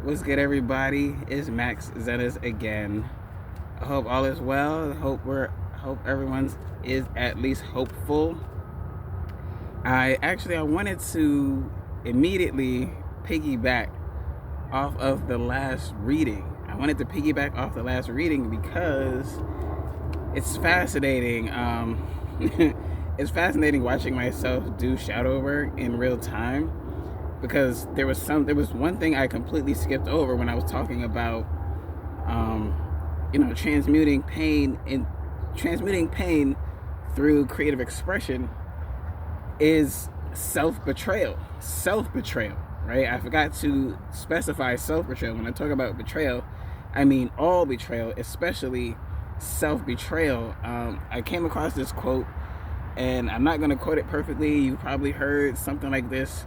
What's good, everybody? It's Max Zetas again. I hope all is well. I hope everyone's is at least hopeful. I wanted to immediately piggyback off of the last reading. I wanted to piggyback off the last reading because it's fascinating. It's fascinating watching myself do shadow work in real time, because there was one thing I completely skipped over when I was talking about transmuting pain through creative expression is self-betrayal, right? I forgot to specify self-betrayal. When I talk about betrayal, I mean all betrayal, especially self-betrayal. I came across this quote, and I'm not going to quote it perfectly. You probably heard something like this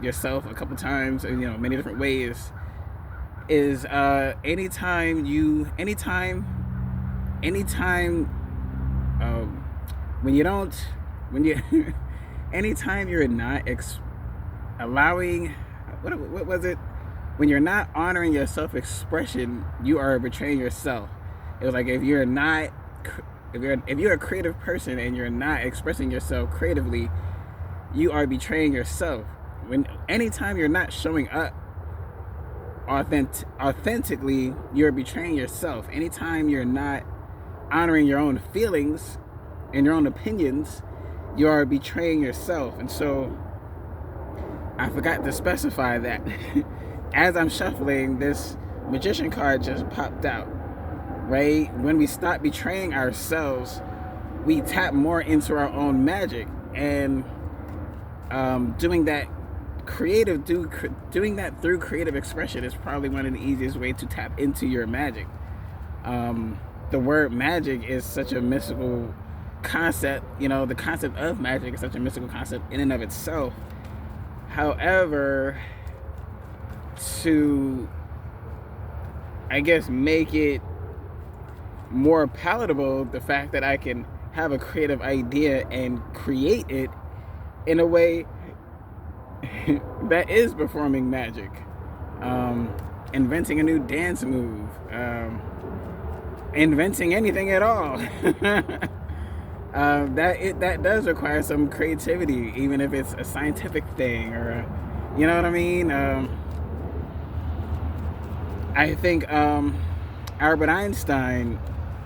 yourself a couple times, many different ways. Is anytime when you don't when you anytime you're not allowing, what was it, when you're not honoring your self-expression, you are betraying yourself. It was like, if you're a creative person and you're not expressing yourself creatively, you are betraying yourself. Anytime you're not showing up authentically, you're betraying yourself. Anytime you're not honoring your own feelings and your own opinions, you are betraying yourself. And so I forgot to specify that. As I'm shuffling, this magician card just popped out, right? When we stop betraying ourselves, we tap more into our own magic. And doing that through creative expression is probably one of the easiest ways to tap into your magic. The word magic is such a mystical concept. The concept of magic is such a mystical concept in and of itself. However, to, I guess, make it more palatable, the fact that I can have a creative idea and create it in a way that is performing magic, inventing a new dance move, inventing anything at all. That does require some creativity, even if it's a scientific thing, or you know what I mean. I think Albert Einstein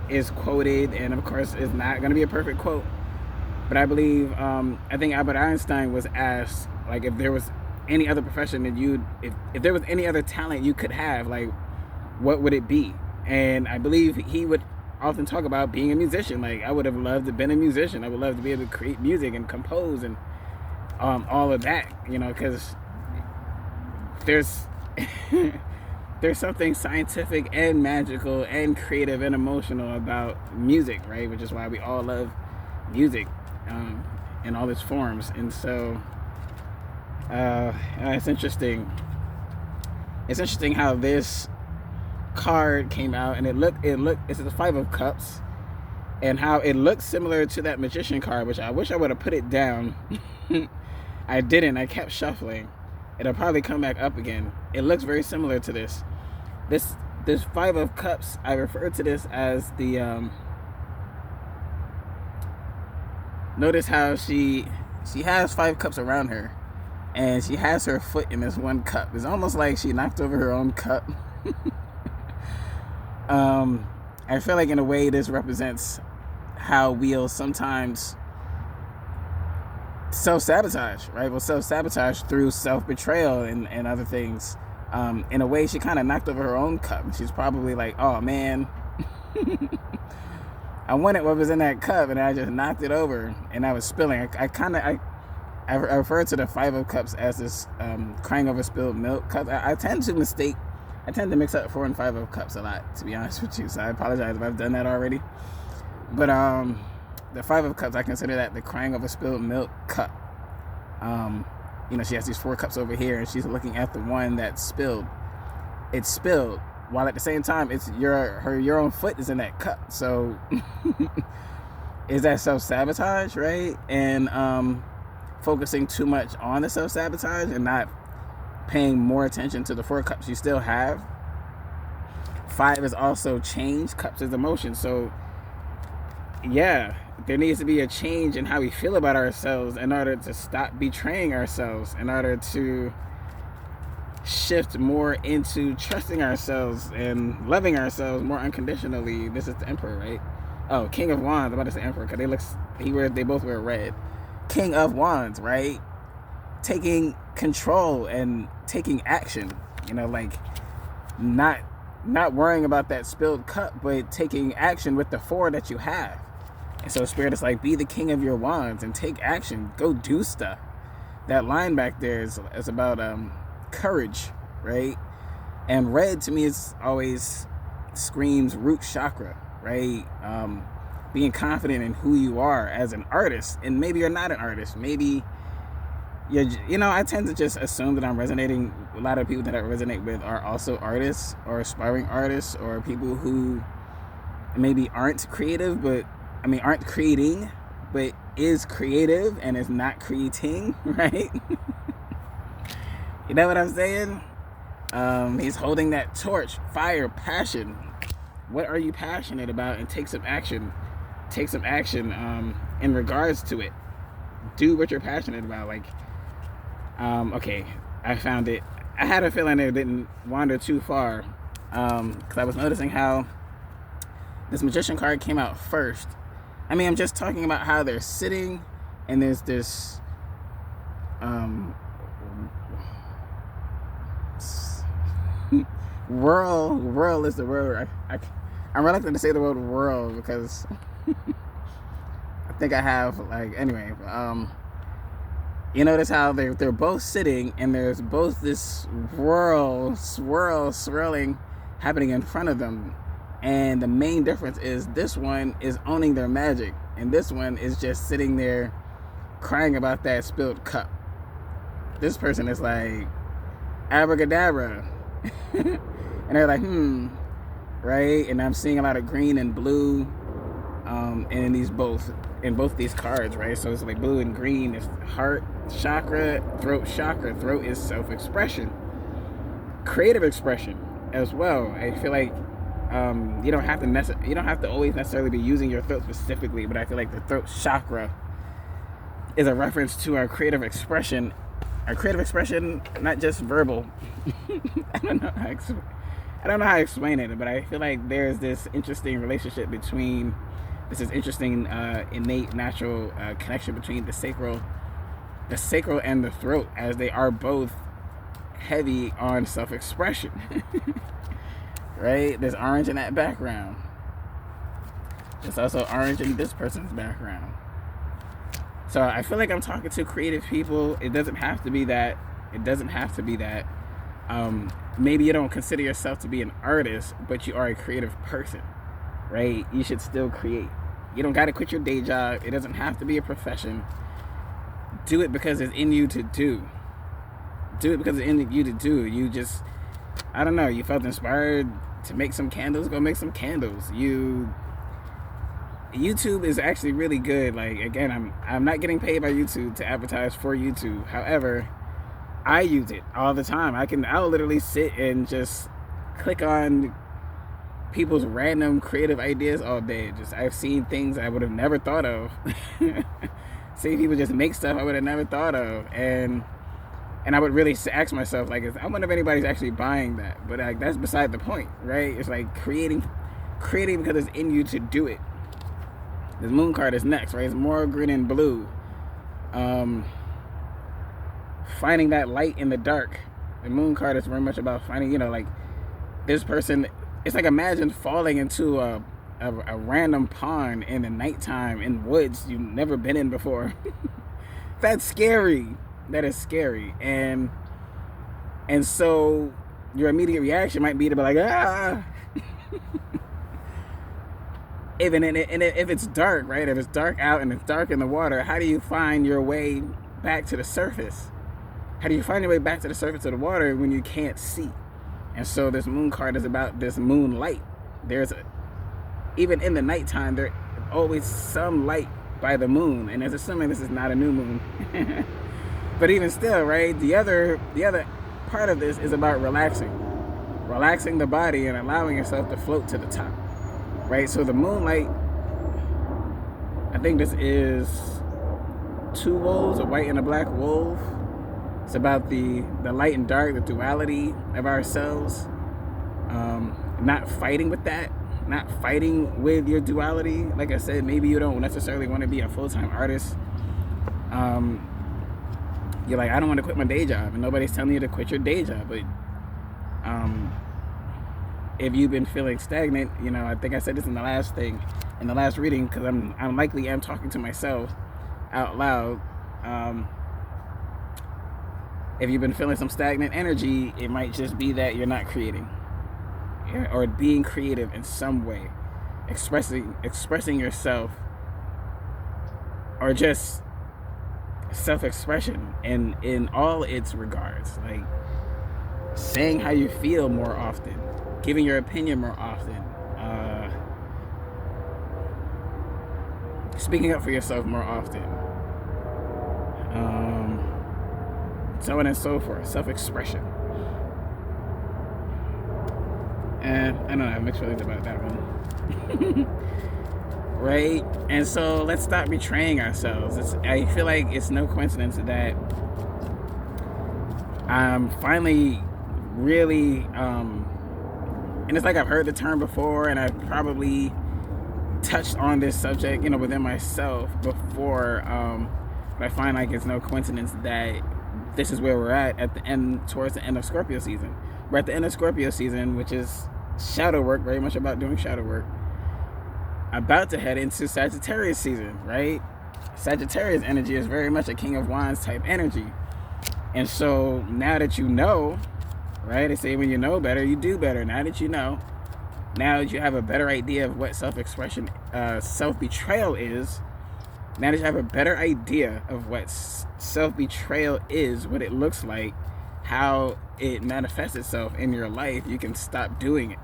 is quoted, and of course it's not going to be a perfect quote, but I think Albert Einstein was asked, like, if there was any other profession that if there was any other talent you could have, like, what would it be? And I believe he would often talk about being a musician. Like, I would have loved to have been a musician. I would love to be able to create music and compose and all of that, because there's there's something scientific and magical and creative and emotional about music, right? Which is why we all love music in all its forms. And so it's interesting. It's interesting how this card came out, and it's the Five of Cups, and how it looks similar to that magician card, which I wish I would have put it down. I didn't. I kept shuffling. It'll probably come back up again. It looks very similar to this. This Five of Cups, I refer to this as the notice how she has 5 cups around her, and she has her foot in this one cup. It's almost like she knocked over her own cup. I feel like, in a way, this represents how we'll sometimes self-sabotage, right? We'll self-sabotage through self-betrayal and other things. In a way, she kind of knocked over her own cup. She's probably like, oh man, I wanted what was in that cup, and I just knocked it over, and I was spilling. I refer to the Five of Cups as this crying over spilled milk cup. I tend to mix up 4 and 5 of Cups a lot, to be honest with you. So I apologize if I've done that already. But the 5 of Cups, I consider that the crying over spilled milk cup. She has these 4 cups over here, and she's looking at the one that's spilled. It's spilled, while at the same time, it's your own foot is in that cup. So is that self-sabotage, right? And focusing too much on the self-sabotage and not paying more attention to the 4 cups you still have. 5 is also change. Cups is emotion. So yeah, there needs to be a change in how we feel about ourselves in order to stop betraying ourselves, in order to shift more into trusting ourselves and loving ourselves more unconditionally. This is the Emperor, right? Oh, King of Wands. I'm about to say Emperor because they both wear red. King of Wands, right? Taking control and taking action. You know, like not worrying about that spilled cup, but taking action with the 4 that you have. And so Spirit is like, be the king of your wands and take action. Go do stuff. That line back there is about courage, right? And red to me is always screams root chakra, right? Being confident in who you are as an artist. And maybe you're not an artist. Maybe I tend to just assume that I'm resonating. A lot of people that I resonate with are also artists or aspiring artists or people who maybe aren't creative, aren't creating, but is creative and is not creating, right? You know what I'm saying? He's holding that torch, fire, passion. What are you passionate about? And take some action. Take some action in regards to it. Do what you're passionate about. Like, okay, I found it. I had a feeling it didn't wander too far because I was noticing how this Magician card came out first. I'm just talking about how they're sitting and there's this whirl is the word. I'm reluctant to say the word whirl because I think I have, anyway. You notice how they're both sitting and there's both this swirling happening in front of them. And the main difference is this one is owning their magic and this one is just sitting there crying about that spilled cup. This person is like, abracadabra. And they're like, right? And I'm seeing a lot of green and blue in both these cards, right? So it's like blue and green is heart chakra, throat chakra. Throat is self-expression, creative expression as well. I feel like you don't have to always necessarily be using your throat specifically, but I feel like the throat chakra is a reference to our creative expression. Our creative expression, not just verbal. I don't know how to explain it, but I feel like there's this interesting relationship between this is interesting innate natural connection between the sacral and the throat, as they are both heavy on self-expression. Right? There's orange in that background. There's also orange in this person's background. So I feel like I'm talking to creative people. It doesn't have to be that. Maybe you don't consider yourself to be an artist, but you are a creative person, right? You should still create. You don't got to quit your day job. It doesn't have to be a profession. Do it because it's in you to do. Do it because it's in you to do. You just, I don't know, you felt inspired to make some candles, go make some candles. YouTube is actually really good. Like, again, I'm not getting paid by YouTube to advertise for YouTube. However, I use it all the time. I'll literally sit and just click on people's random creative ideas all day. I've seen things I would have never thought of. See people just make stuff I would have never thought of, and I would really ask myself, like, I wonder if anybody's actually buying that. But like, that's beside the point, right? It's like creating because it's in you to do it. This moon card is next, right? It's more green and blue. Finding that light in the dark. The moon card is very much about finding, like, this person. It's like, imagine falling into a random pond in the nighttime in woods you've never been in before. That's scary. That is scary. And so your immediate reaction might be to be like, ah. If it's dark, right? If it's dark out and it's dark in the water, how do you find your way back to the surface? How do you find your way back to the surface of the water when you can't see? And so this moon card is about this moonlight. Even in the nighttime, there's always some light by the moon, and it's assuming this is not a new moon. But even still, right? The other part of this is about relaxing the body and allowing yourself to float to the top, right? So the moonlight, I think this is two wolves, a white and a black wolf. It's about the light and dark, the duality of ourselves. Not fighting with that, not fighting with your duality. Like I said, maybe you don't necessarily want to be a full-time artist. You're like, I don't want to quit my day job, and nobody's telling you to quit your day job. But if you've been feeling stagnant, you know, I think I said this in the last reading, because I'm likely am talking to myself out loud. If you've been feeling some stagnant energy, it might just be that you're not creating, or being creative in some way, expressing yourself, or just self-expression in all its regards, like saying how you feel more often, giving your opinion more often, speaking up for yourself more often, so on and so forth. Self-expression. And I don't know, I have mixed feelings about that one. Right? And so let's stop betraying ourselves. I feel like it's no coincidence that I'm finally really, and it's like I've heard the term before, and I've probably touched on this subject, you know, within myself before, but I find like it's no coincidence that this is where we're at the end, towards the end of Scorpio season. We're at the end of Scorpio season, which is shadow work, very much about doing shadow work. About to head into Sagittarius season, right? Sagittarius energy is very much a King of Wands type energy. And so now that you know, right? They say when you know better, you do better. Now that you know, now that you have a better idea of what self-expression, self-betrayal is, now that you have a better idea of what self-betrayal is, what it looks like, how it manifests itself in your life, you can stop doing it.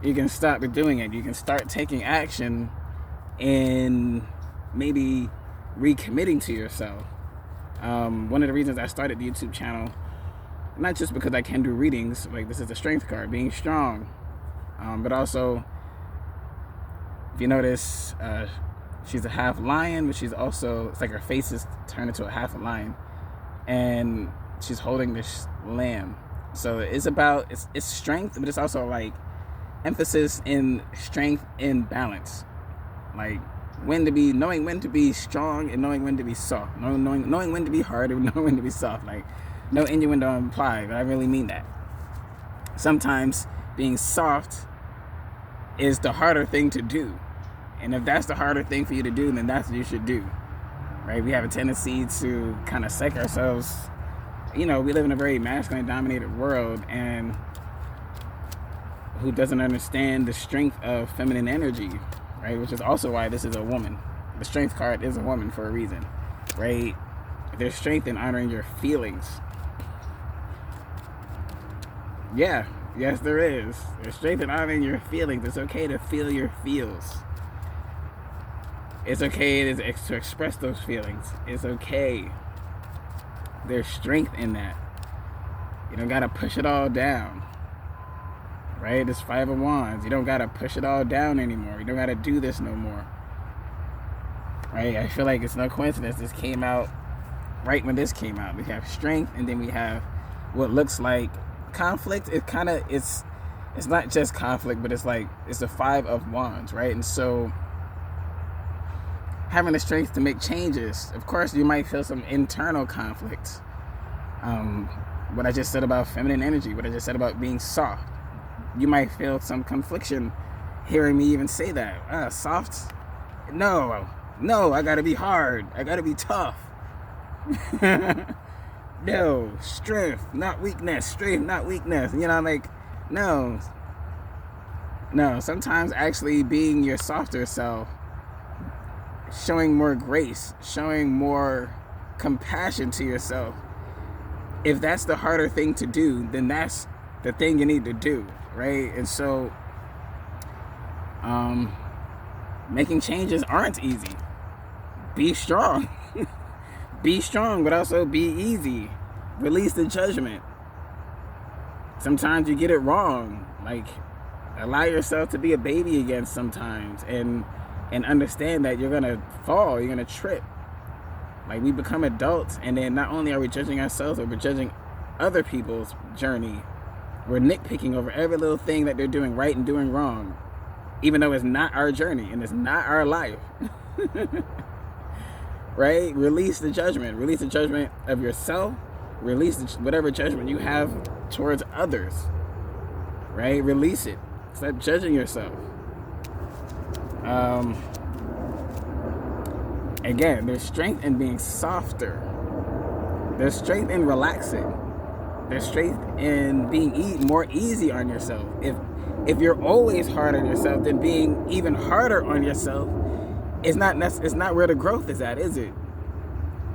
You can stop doing it. You can start taking action and maybe recommitting to yourself. One of the reasons I started the YouTube channel, not just because I can do readings, like this is a strength card, being strong, but also, if you notice, she's a half lion, but she's also, it's like her face is turned into a half a lion, and she's holding this lamb. So it's about, it's strength, but it's also like emphasis in strength in balance, like knowing when to be strong and knowing when to be soft, knowing when to be hard and knowing when to be soft. Like, no innuendo implied, but I really mean that. Sometimes being soft is the harder thing to do, and if that's the harder thing for you to do, then that's what you should do, right? We have a tendency to kind of psych ourselves. You know, we live in a very masculine dominated world, and who doesn't understand the strength of feminine energy, right? Which is also why this is a woman. The strength card is a woman for a reason, right? There's strength in honoring your feelings. Yeah, yes there is. There's strength in honoring your feelings. It's okay to feel your feels. It's okay to express those feelings. It's okay. There's strength in that. You don't gotta push it all down, right? It's Five of Wands. You don't gotta push it all down anymore. You don't gotta do this no more, right? I feel like it's no coincidence this came out right when this came out. We have strength, and then we have what looks like conflict. It's not just conflict, but it's like, it's the Five of Wands, right? And so having the strength to make changes, of course you might feel some internal conflict. What I just said about feminine energy, what I just said about being soft, you might feel some confliction hearing me even say that. Soft? No, I gotta be hard, I gotta be tough. No, strength, not weakness. Strength, not weakness. You know, like, no. Sometimes actually being your softer self, showing more grace, showing more compassion to yourself, if that's the harder thing to do, then that's the thing you need to do, right? And so making changes aren't easy. Be strong. Be strong, but also be easy. Release the judgment. Sometimes you get it wrong. Like, allow yourself to be a baby again sometimes, and understand that you're gonna fall, you're gonna trip. Like, we become adults, and then not only are we judging ourselves, but we're judging other people's journey. We're nitpicking over every little thing that they're doing right and doing wrong, even though it's not our journey and it's not our life. Right? Release the judgment. Release the judgment of yourself. Release whatever judgment you have towards others. Right? Release it. Stop judging yourself. Again, there's strength in being softer. There's strength in relaxing. There's strength in being more easy on yourself. If you're always hard on yourself, then being even harder on yourself is not where the growth is at, is it?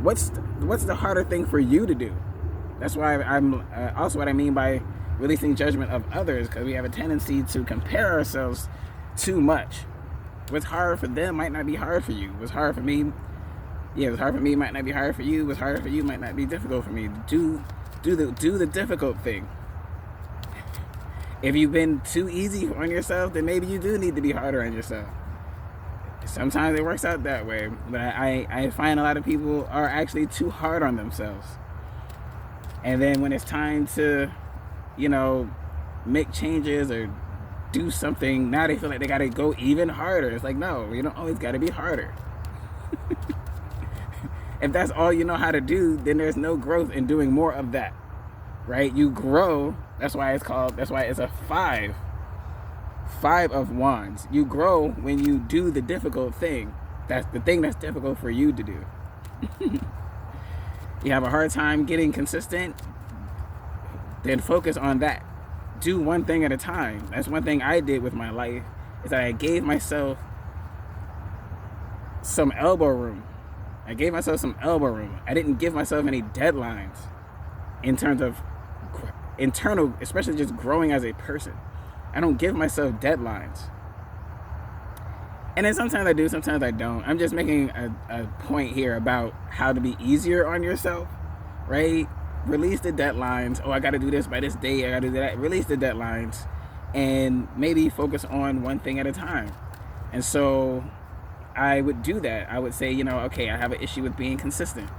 What's the harder thing for you to do? That's why I'm also what I mean by releasing judgment of others, because we have a tendency to compare ourselves too much. What's hard for them might not be hard for you. What's hard for me, what's hard for me might not be hard for you. What's hard for you might not be difficult for me. Do the difficult thing. If you've been too easy on yourself, then maybe you do need to be harder on yourself. Sometimes it works out that way, but I find a lot of people are actually too hard on themselves. And then when it's time to, make changes or do something, now they feel like they gotta go even harder. It's like, no, you don't always gotta be harder. If that's all you know how to do, then there's no growth in doing more of that, right? You grow. That's why it's a 5 of wands. You grow when you do the difficult thing. That's the thing that's difficult for you to do. You have a hard time getting consistent, then focus on that. Do one thing at a time. That's one thing I did with my life, is that I gave myself some elbow room. I didn't give myself any deadlines in terms of internal, especially just growing as a person. I don't give myself deadlines. And then sometimes I do, sometimes I don't. I'm just making a point here about how to be easier on yourself, right? Release the deadlines. Oh, I got to do this by this day. I got to do that. Release the deadlines and maybe focus on one thing at a time. And so I would do that. I would say, okay, I have an issue with being consistent.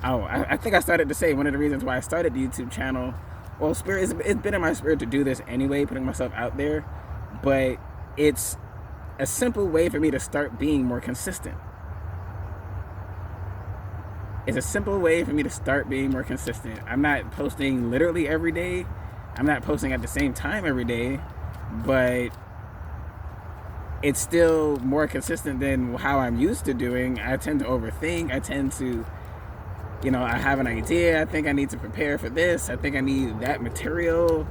Oh, I think I started to say one of the reasons why I started the YouTube channel. Well, it's been in my spirit to do this anyway, putting myself out there. But it's a simple way for me to start being more consistent. It's a simple way for me to start being more consistent. I'm not posting literally every day. I'm not posting at the same time every day. But it's still more consistent than how I'm used to doing. I tend to overthink. I tend to, I have an idea. I think I need to prepare for this. I think I need that material.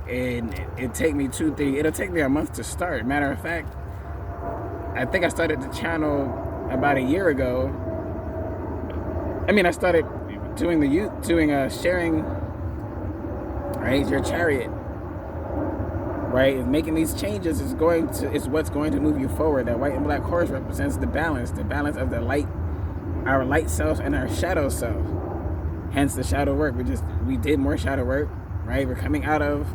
And it'll take me a month to start. Matter of fact, I think I started the channel about a year ago. I started doing sharing, right? Your chariot, right? Making these changes is what's going to move you forward. That white and black horse represents the balance of the light, our light self and our shadow self. Hence the shadow work. We did more shadow work, right? We're coming out of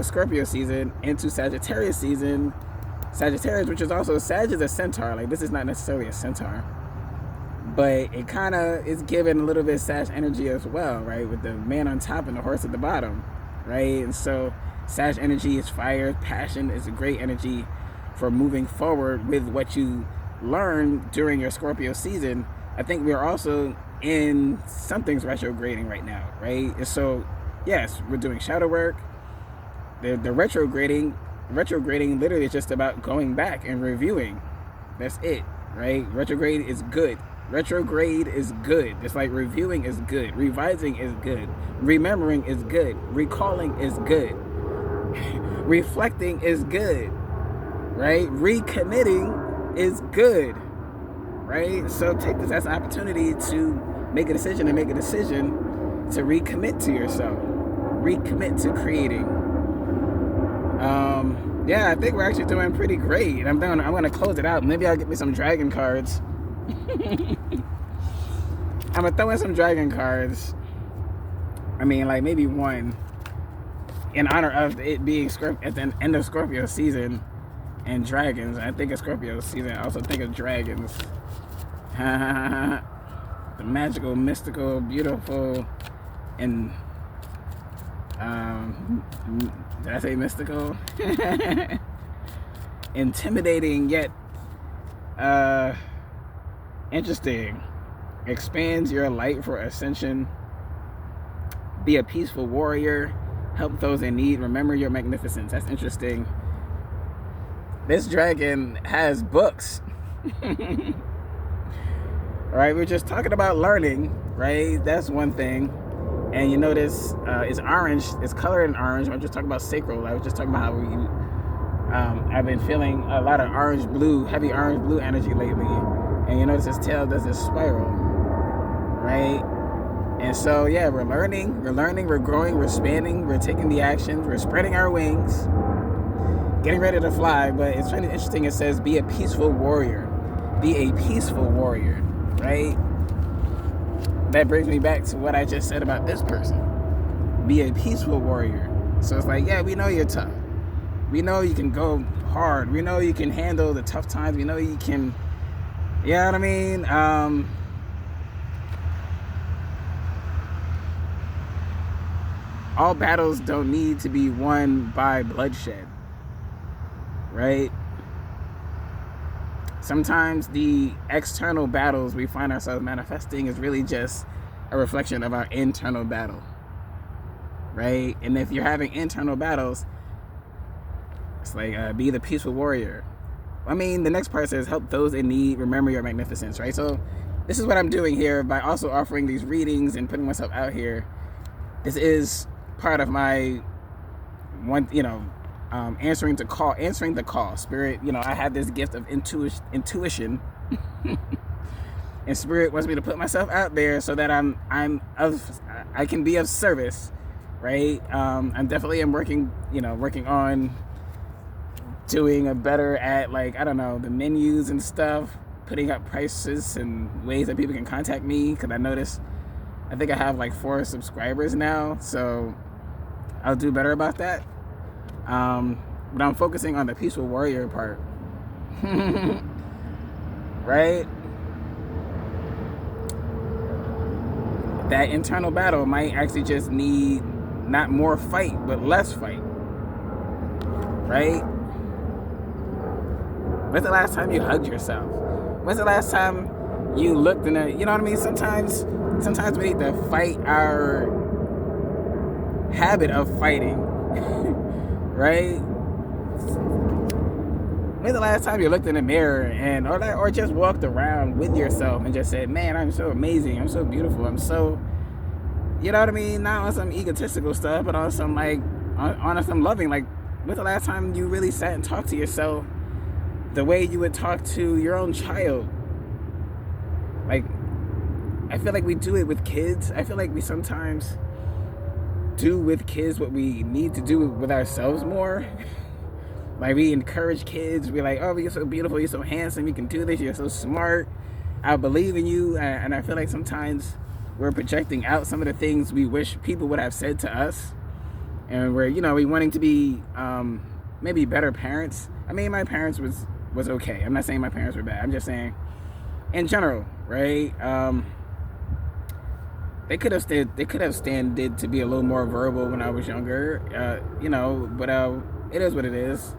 Scorpio season into Sagittarius season. Sagittarius, which is also, Sag is a centaur. Like, this is not necessarily a centaur, but it kind of is given a little bit of Sag energy as well, right? With the man on top and the horse at the bottom, right? And so Sag energy is fire, passion is a great energy for moving forward with what you learn during your Scorpio season. I think we're also in something's retrograding right now, right? And so, yes, we're doing shadow work. The retrograding literally is just about going back and reviewing. That's it, right? Retrograde is good. Just like reviewing is good. Revising is good. Remembering is good. Recalling is good. Reflecting is good, right? Recommitting is good, right? So take this as an opportunity to make a decision to recommit to yourself. Recommit to creating. I think we're actually doing pretty great. I'm gonna close it out. Maybe I'll get me some dragon cards. I'm gonna throw in some dragon cards. I mean, like maybe one in honor of it being at the end of Scorpio season and dragons. I think of Scorpio season. I also think of dragons. The magical, mystical, beautiful, and did I say mystical? Intimidating yet interesting. Expands your light for ascension. Be a peaceful warrior. Help those in need. Remember your magnificence. That's interesting. This dragon has books. Right? We're just talking about learning, right? That's one thing. And you notice it's orange. It's colored in orange. I'm just talking about sacral. I was just talking about how I've been feeling a lot of orange blue, heavy orange blue energy lately. And you notice his tail does this spiral, right? And so, yeah, we're learning, we're growing, we're expanding, we're taking the actions, we're spreading our wings, getting ready to fly. But it's really interesting. It says, be a peaceful warrior. Be a peaceful warrior, right? That brings me back to what I just said about this person. Be a peaceful warrior. So it's like, yeah, we know you're tough. We know you can go hard. We know you can handle the tough times. We know you can, you know what I mean? All battles don't need to be won by bloodshed, right? Sometimes the external battles we find ourselves manifesting is really just a reflection of our internal battle, right? And if you're having internal battles, it's like, be the peaceful warrior. I mean, the next part says, help those in need, remember your magnificence, right? So this is what I'm doing here by also offering these readings and putting myself out here. This is part of my one, answering the call. Spirit, I have this gift of intuition. And Spirit wants me to put myself out there so that I can be of service, right? I'm definitely working on doing a better at, like, I don't know, the menus and stuff, putting up prices and ways that people can contact me, because I think I have like 4 subscribers now, so I'll do better about that. But I'm focusing on the peaceful warrior part. Right? That internal battle might actually just need not more fight, but less fight. Right? When's the last time you hugged yourself? When's the last time you looked in you know what I mean? Sometimes we need to fight our habit of fighting. Right? When's the last time you looked in the mirror or just walked around with yourself and just said, man, I'm so amazing, I'm so beautiful, I'm so, you know what I mean? Not on some egotistical stuff, but on some on some loving. Like, when's the last time you really sat and talked to yourself the way you would talk to your own child? Like, I feel like we do it with kids. I feel like we sometimes do with kids what we need to do with ourselves more. Like, we encourage kids. We're like, oh, you're so beautiful, you're so handsome, you can do this, you're so smart, I believe in you. And I feel like sometimes we're projecting out some of the things we wish people would have said to us. And we wanting to be maybe better parents. I mean, my parents was okay. I'm not saying my parents were bad. I'm just saying in general, right? They could have standed to be a little more verbal when I was younger, but it is what it is.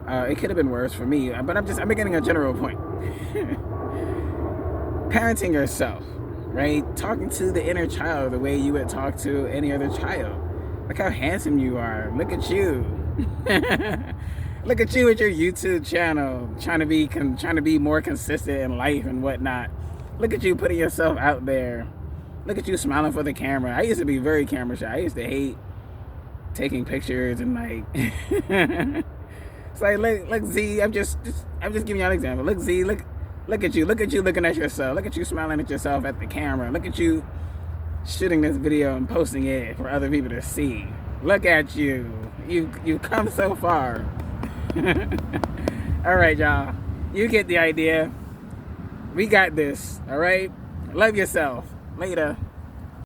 It could have been worse for me, but I'm getting a general point. Parenting yourself, right? Talking to the inner child the way you would talk to any other child. Look how handsome you are. Look at you. Look at you with your YouTube channel, trying to be more consistent in life and whatnot. Look at you putting yourself out there. Look at you smiling for the camera. I used to be very camera shy. I used to hate taking pictures and like. It's like, look, Z. I'm just giving you an example. Look, Z. Look at you. Look at you looking at yourself. Look at you smiling at yourself at the camera. Look at you shooting this video and posting it for other people to see. Look at you. You've come so far. All right, y'all. You get the idea. We got this. All right. Love yourself. Later.